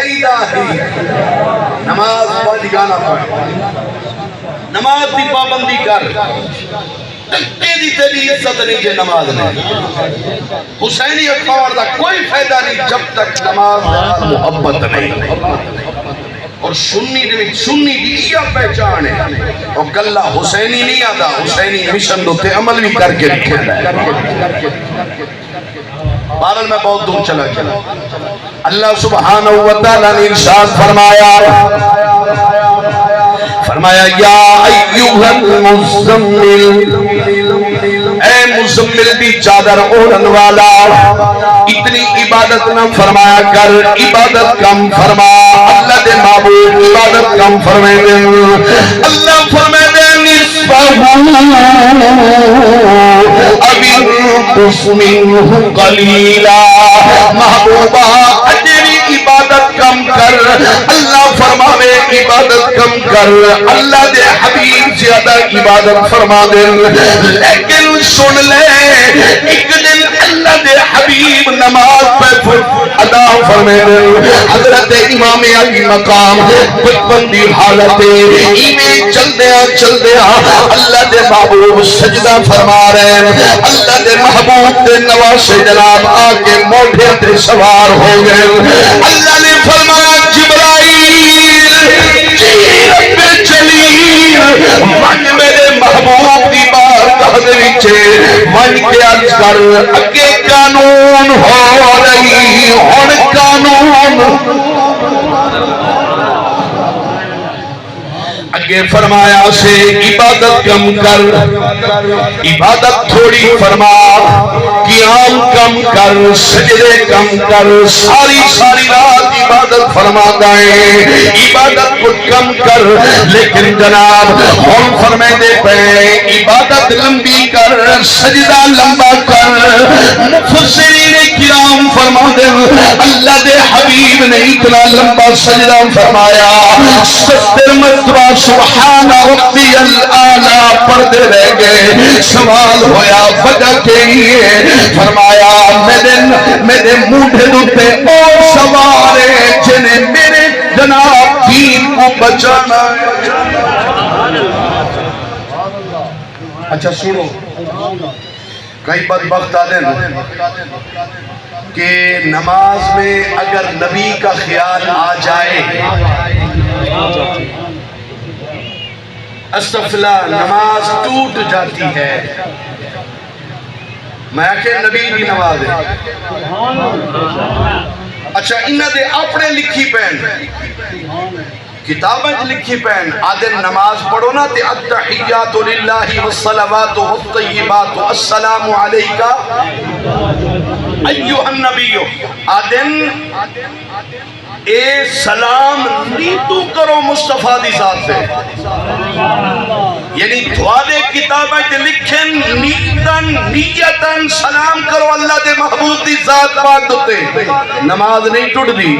چاہیدہ ہے نماز پڑھ گانا پڑھ نماز دی پابندی کر تکے دی تیری عزت نہیں جے نماز نہیں حسینی اکھاور دا کوئی فائدہ نہیں جب تک نماز دا محبت نہیں اور سنی دی یہ پہچان ہے اور گلہ حسینی نہیں آدھا حسینی مشن دوتے عمل بھی کر کے رکھے ہے بارل میں بہت دور چلا گیا اللہ سبحانہ وتعالی نے ارشاد فرمایا یا ایوہ المزمل اے مزمل دی چادر اوڑھن والا اتنی عبادت نہ فرمایا کر عبادت کم فرما اللہ دے معبود عبادت کم فرمائے دے اللہ فرمائے دے نصفہو ابی قسمہ قلیلا محبوبہ اجری عبادت کم کر اللہ فرماوے عبادت کم کر اللہ دے حبیب زیادہ عبادت فرما دے لیکن سن لے ایک دن اللہ دے حبیب نماز پہ ادا فرمے دے حضرت امام علی مقام بچپن دی حالت ایویں چل دیا اللہ دے محبوب سجدہ فرما رہے اللہ دے محبوب دے نواسے جناب آکے موڑے تے سوار ہو گئے اللہ نے فرمایا جبرائیل چیر پہ چلی من میرے محبوب دی بارگاہ دے وچے من کے عرض کر اگے قانون ہو رہی ہن قانون اگے فرمایا سے عبادت کم کر عبادت تھوڑی فرما قیام کم کر سجدے کم کر ساری رات عبادت فرما دائیں عبادت کو کم کر لیکن جناب ہم فرمے دے پہ عبادت لمبی کر سجدہ لمبا کر مفسرین کرام فرما دے اللہ دے حبیب نے اتنا لمبا سجدہ فرمایا 70 مرتبہ سبحان ربی العالی پردے رہ گئے سوال ہویا وجہ کے لیے فرمایا میرے موڈے دوتے اور سوارے جنہیں میرے جناب دین کو بچانا اچھا سنو کئی بدبخت آدھے کہ نماز میں اگر نبی کا خیال آ جائے استغفراللہ نماز ٹوٹ جاتی ہے میں کہ نبی کی نماز ہے اچھا انہاں دے اپنے لکھی پین کتابیں لکھی پین آدھے نماز پڑھو نا تے التحیات للہ والصلوات والطیبات السلام علیکہ ایوہ النبیو آدھن اے سلام نیتو کرو مصطفیٰ دی ذات سے یعنی دعالے کتابیں تے لکھن نیتن سلام کرو اللہ دے محبوب دی ذات پاک دوتے نماز نہیں ٹوٹ دی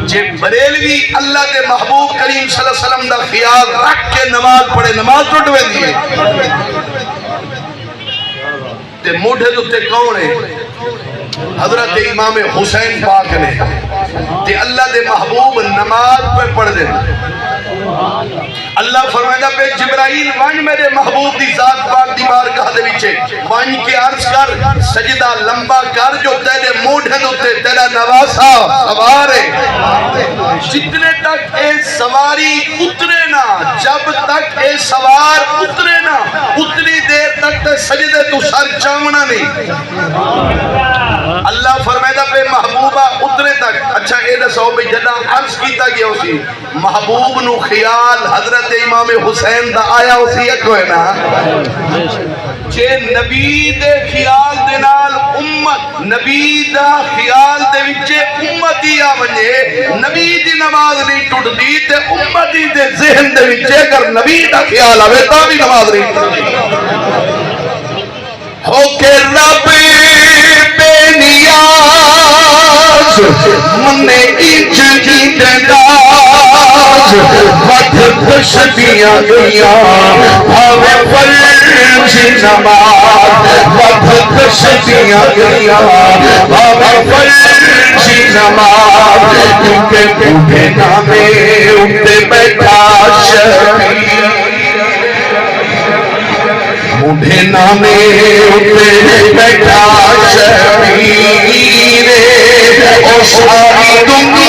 جے بریلوی اللہ دے محبوب کریم صلی اللہ علیہ وسلم دا خیال رکھ کے نماز پڑھے نماز ٹوٹ ہوئے دیئے تے موڑے دوتے کون ہے حضرت امام حسین پاک نے تے اللہ دے محبوب نماز پہ پڑھ دے اللہ فرمائدہ پہ جبرائیل وان میرے محبوب دی ذات پاک دی بارگاہ دے وچے وان کے عرض کر سجدہ لمبا کر جو تیرے موڑے دوتے تیرا نواسا سوارے جتنے تک اے سواری اترے نا جب تک اے سوار اترے نا اتنی دیر تک تے سجدے تو سر چامنا نہیں اللہ فرمائدہ پہ محبوبہ اترے تک اچھا اے دسو بھی جدہ عرض کیتا گیا اسی محبوب نو خیال حضرت امام حسین دا آیا اسی ایک ہوئے نا جے نبی دے خیال دے نال امت نبی دا خیال دے وچے امتی آونجے نبی دی نماز نہیں ٹوٹ دی تے امتی دے ذہن دے وچے اگر نبی دا خیال آوے تا بھی نماز نہیں ٹوٹ دی ہو کے رب بے نیاز منے انچ داز وقت دشتیاں گیاں بھاوے فرض نماز وقت دشتیاں گیاں بھاوے فرض نماز بوڑھے نامے اٹھتے بیٹھا شبیر بوڑھے نامے اٹھتے بیٹھا شبیر اور ساری دنیا